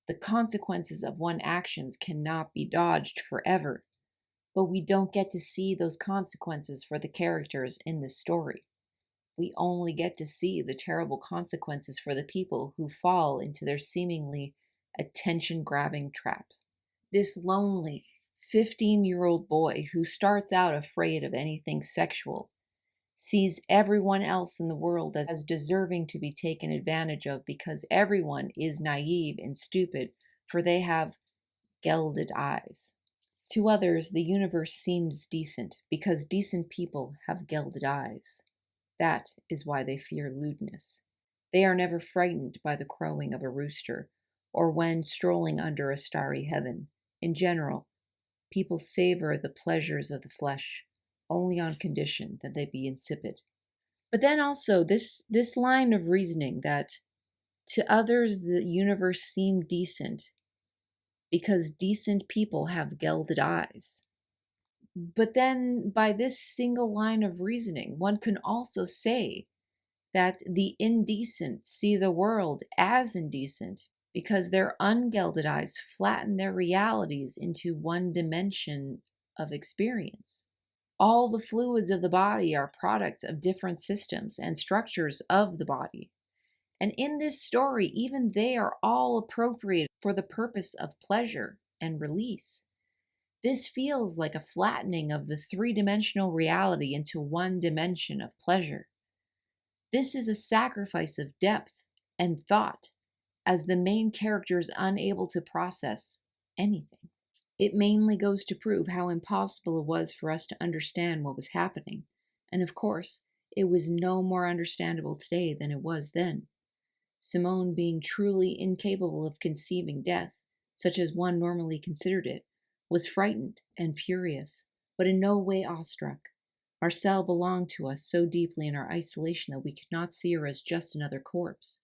The consequences of one's actions cannot be dodged forever, but we don't get to see those consequences for the characters in this story. We only get to see the terrible consequences for the people who fall into their seemingly attention-grabbing traps. This lonely, 15-year-old boy who starts out afraid of anything sexual sees everyone else in the world as deserving to be taken advantage of because everyone is naive and stupid, for they have gelded eyes. To others, the universe seems decent because decent people have gelded eyes. That is why they fear lewdness. They are never frightened by the crowing of a rooster, or when strolling under a starry heaven. In general, people savor the pleasures of the flesh, only on condition that they be insipid. But then also this line of reasoning that to others the universe seemed decent because decent people have gelded eyes. But then by this single line of reasoning, one can also say that the indecent see the world as indecent because their ungelded eyes flatten their realities into one dimension of experience. All the fluids of the body are products of different systems and structures of the body. And in this story, even they are all appropriated for the purpose of pleasure and release. This feels like a flattening of the three-dimensional reality into one dimension of pleasure. This is a sacrifice of depth and thought, as the main character is unable to process anything. It mainly goes to prove how impossible it was for us to understand what was happening. And of course, it was no more understandable today than it was then. Simone, being truly incapable of conceiving death, such as one normally considered it, was frightened and furious, but in no way awestruck. Marcel belonged to us so deeply in our isolation that we could not see her as just another corpse.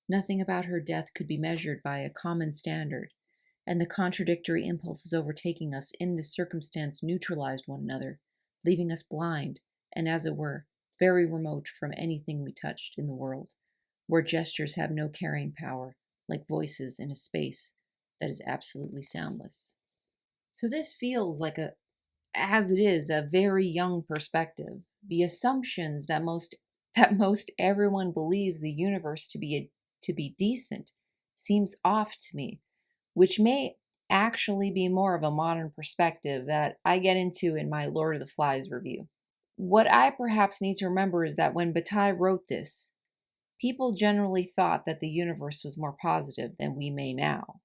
Nothing about her death could be measured by a common standard, and the contradictory impulses overtaking us in this circumstance neutralized one another, leaving us blind and, as it were, very remote from anything we touched in the world, where gestures have no carrying power, like voices in a space that is absolutely soundless. So this feels like as it is, a very young perspective. The assumptions that most everyone believes the universe to be decent seems off to me, which may actually be more of a modern perspective that I get into in my Lord of the Flies review. What I perhaps need to remember is that when Bataille wrote this, people generally thought that the universe was more positive than we may now.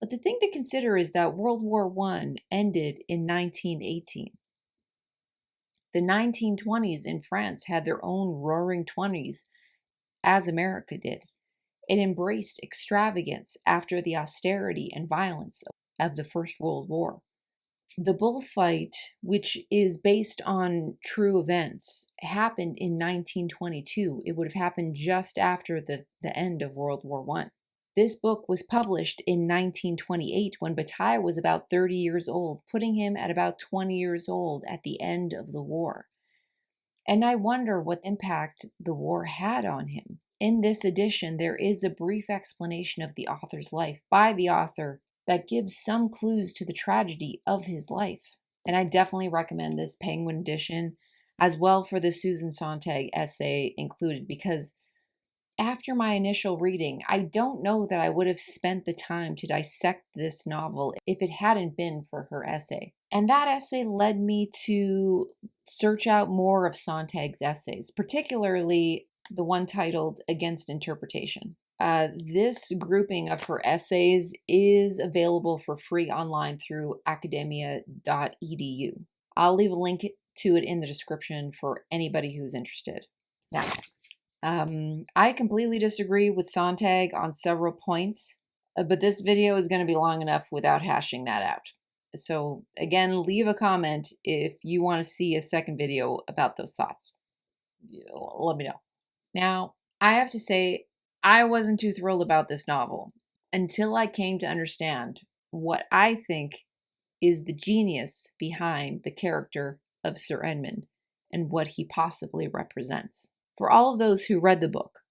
But the thing to consider is that World War I ended in 1918. The 1920s in France had their own roaring 20s, as America did. It embraced extravagance after the austerity and violence of the First World War. The bullfight, which is based on true events, happened in 1922. It would have happened just after the end of World War I. This book was published in 1928 when Bataille was about 30 years old, putting him at about 20 years old at the end of the war. And I wonder what impact the war had on him. In this edition, there is a brief explanation of the author's life by the author that gives some clues to the tragedy of his life. And I definitely recommend this Penguin edition, as well for the Susan Sontag essay included, because after my initial reading, I don't know that I would have spent the time to dissect this novel if it hadn't been for her essay. And that essay led me to search out more of Sontag's essays, particularly the one titled Against Interpretation. This grouping of her essays is available for free online through academia.edu. I'll leave a link to it in the description for anybody who's interested. Now, I completely disagree with Sontag on several points, but this video is going to be long enough without hashing that out. So again, leave a comment if you want to see a second video about those thoughts. Let me know. Now, I have to say, I wasn't too thrilled about this novel until I came to understand what I think is the genius behind the character of Sir Edmund and what he possibly represents. For all of those who read the book,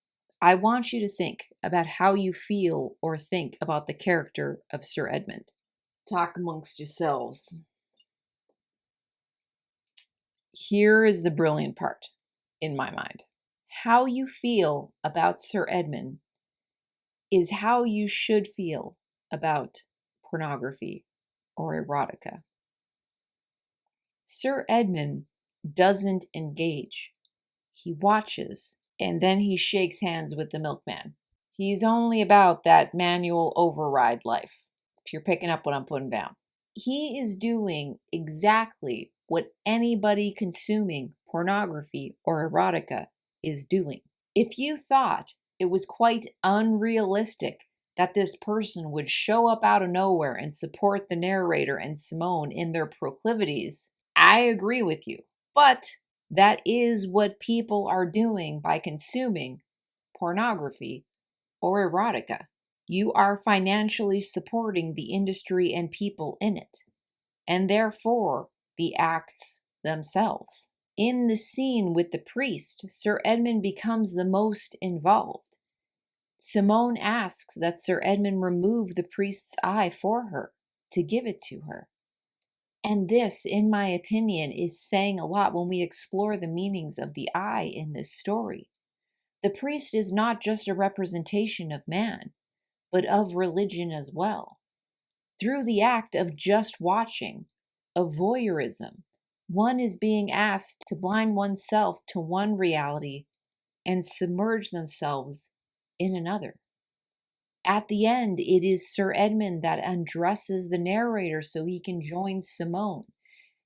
I want you to think about how you feel or think about the character of Sir Edmund. Talk amongst yourselves. Here is the brilliant part, in my mind. How you feel about Sir Edmund is how you should feel about pornography or erotica. Sir Edmund doesn't engage. He watches, and then he shakes hands with the milkman. He's only about that manual override life. if you're picking up what I'm putting down. He is doing exactly what anybody consuming pornography or erotica is doing. If you thought it was quite unrealistic that this person would show up out of nowhere and support the narrator and Simone in their proclivities, I agree with you. But that is what people are doing by consuming pornography or erotica. You are financially supporting the industry and people in it, and therefore the acts themselves. In the scene with the priest, Sir Edmund becomes the most involved. Simone asks that Sir Edmund remove the priest's eye for her, to give it to her. And this, in my opinion, is saying a lot when we explore the meanings of the eye in this story. The priest is not just a representation of man, but of religion as well. Through the act of just watching, of voyeurism, one is being asked to blind oneself to one reality and submerge themselves in another. At the end, it is Sir Edmund that undresses the narrator so he can join Simone.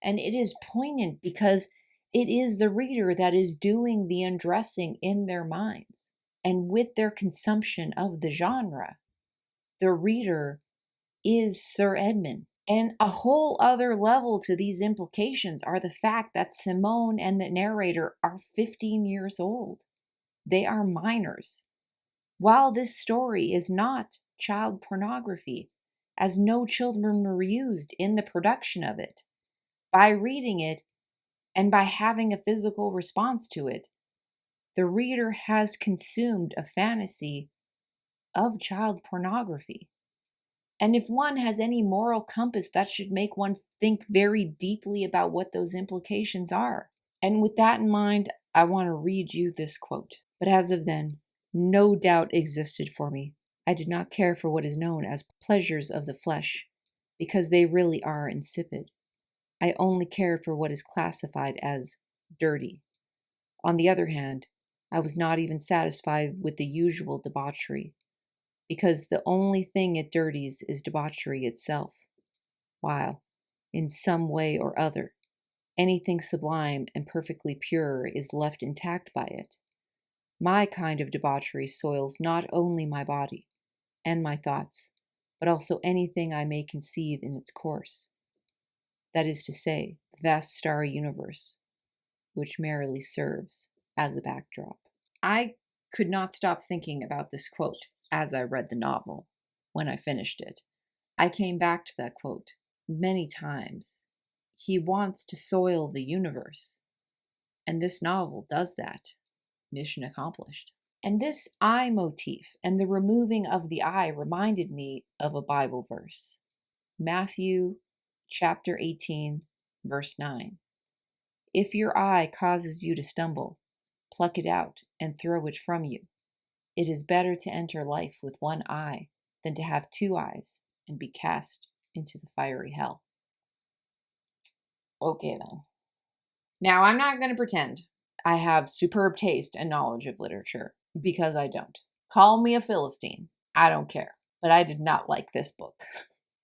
And it is poignant because it is the reader that is doing the undressing in their minds. And with their consumption of the genre, the reader is Sir Edmund. And a whole other level to these implications are the fact that Simone and the narrator are 15 years old. They are minors. While this story is not child pornography, as no children were used in the production of it, by reading it and by having a physical response to it, the reader has consumed a fantasy of child pornography. And if one has any moral compass, that should make one think very deeply about what those implications are. And with that in mind, I want to read you this quote. But as of then, no doubt existed for me. I did not care for what is known as pleasures of the flesh, because they really are insipid. I only cared for what is classified as dirty. On the other hand, I was not even satisfied with the usual debauchery, because the only thing it dirties is debauchery itself, while, in some way or other, anything sublime and perfectly pure is left intact by it. My kind of debauchery soils not only my body and my thoughts, but also anything I may conceive in its course. That is to say, the vast starry universe, which merely serves as a backdrop. I could not stop thinking about this quote as I read the novel when I finished it. I came back to that quote many times. He wants to soil the universe, and this novel does that. Mission accomplished. And this eye motif and the removing of the eye reminded me of a Bible verse. Matthew chapter 18, verse 9. If your eye causes you to stumble, pluck it out and throw it from you. It is better to enter life with one eye than to have two eyes and be cast into the fiery hell. Okay then. Now I'm not going to pretend I have superb taste and knowledge of literature, because I don't. Call me a Philistine. I don't care. But I did not like this book.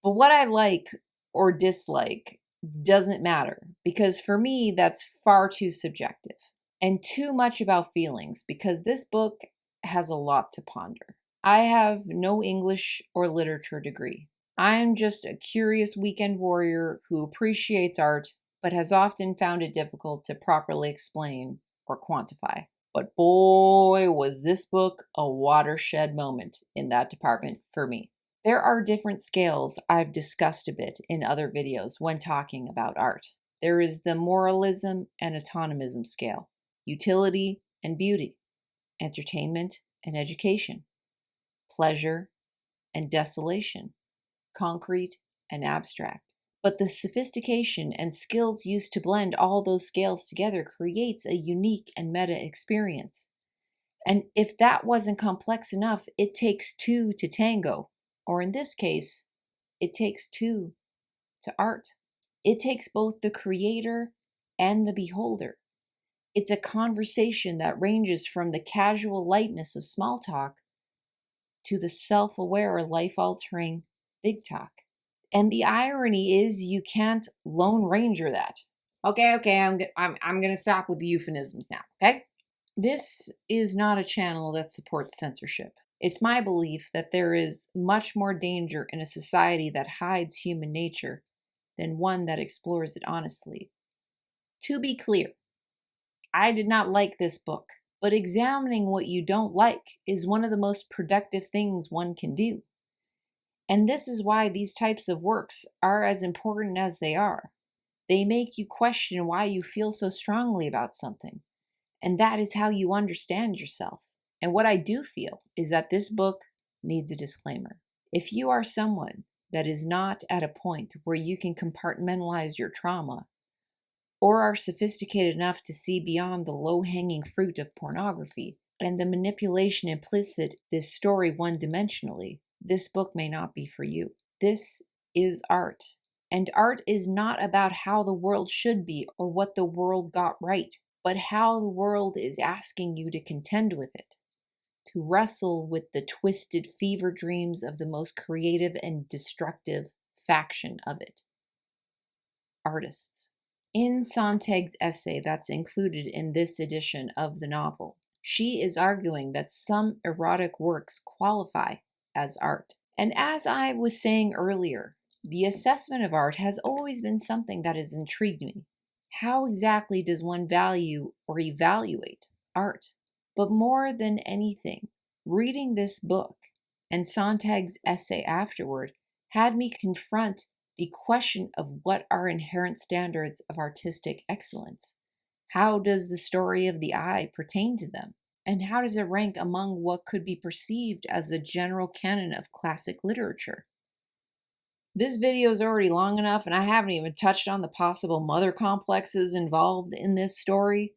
But what I like or dislike doesn't matter, because for me, that's far too subjective and too much about feelings, because this book has a lot to ponder. I have no English or literature degree. I am just a curious weekend warrior who appreciates art, but has often found it difficult to properly explain or quantify. But boy, was this book a watershed moment in that department for me. There are different scales I've discussed a bit in other videos when talking about art. There is the moralism and autonomism scale, utility and beauty, entertainment and education, pleasure and desolation, concrete and abstract. But the sophistication and skills used to blend all those scales together creates a unique and meta experience. And if that wasn't complex enough, it takes two to tango. Or in this case, it takes two to art. It takes both the creator and the beholder. It's a conversation that ranges from the casual lightness of small talk to the self-aware, life-altering big talk. And the irony is you can't Lone Ranger that. Okay, I'm gonna stop with the euphemisms now, okay? This is not a channel that supports censorship. It's my belief that there is much more danger in a society that hides human nature than one that explores it honestly. To be clear, I did not like this book, but examining what you don't like is one of the most productive things one can do. And this is why these types of works are as important as they are. They make you question why you feel so strongly about something. And that is how you understand yourself. And what I do feel is that this book needs a disclaimer. If you are someone that is not at a point where you can compartmentalize your trauma, or are sophisticated enough to see beyond the low-hanging fruit of pornography and the manipulation implicit this story one-dimensionally, this book may not be for you. This is art. And art is not about how the world should be or what the world got right, but how the world is asking you to contend with it, to wrestle with the twisted fever dreams of the most creative and destructive faction of it. Artists. In Sontag's essay that's included in this edition of the novel, she is arguing that some erotic works qualify as art. And as I was saying earlier, the assessment of art has always been something that has intrigued me. How exactly does one value or evaluate art? But more than anything, reading this book and Sontag's essay afterward had me confront the question of what are inherent standards of artistic excellence. How does the story of the eye pertain to them? And how does it rank among what could be perceived as a general canon of classic literature? This video is already long enough, and I haven't even touched on the possible mother complexes involved in this story.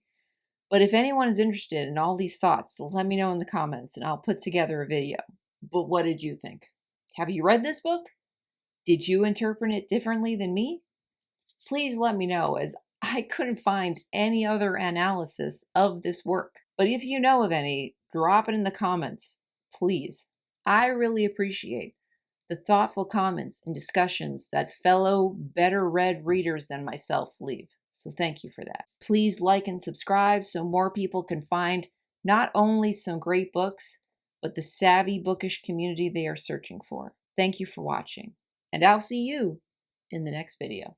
But if anyone is interested in all these thoughts, let me know in the comments and I'll put together a video. But what did you think? Have you read this book? Did you interpret it differently than me? Please let me know, as I couldn't find any other analysis of this work. But if you know of any, drop it in the comments, please. I really appreciate the thoughtful comments and discussions that fellow better read readers than myself leave. So thank you for that. Please like and subscribe so more people can find not only some great books, but the savvy bookish community they are searching for. Thank you for watching. And I'll see you in the next video.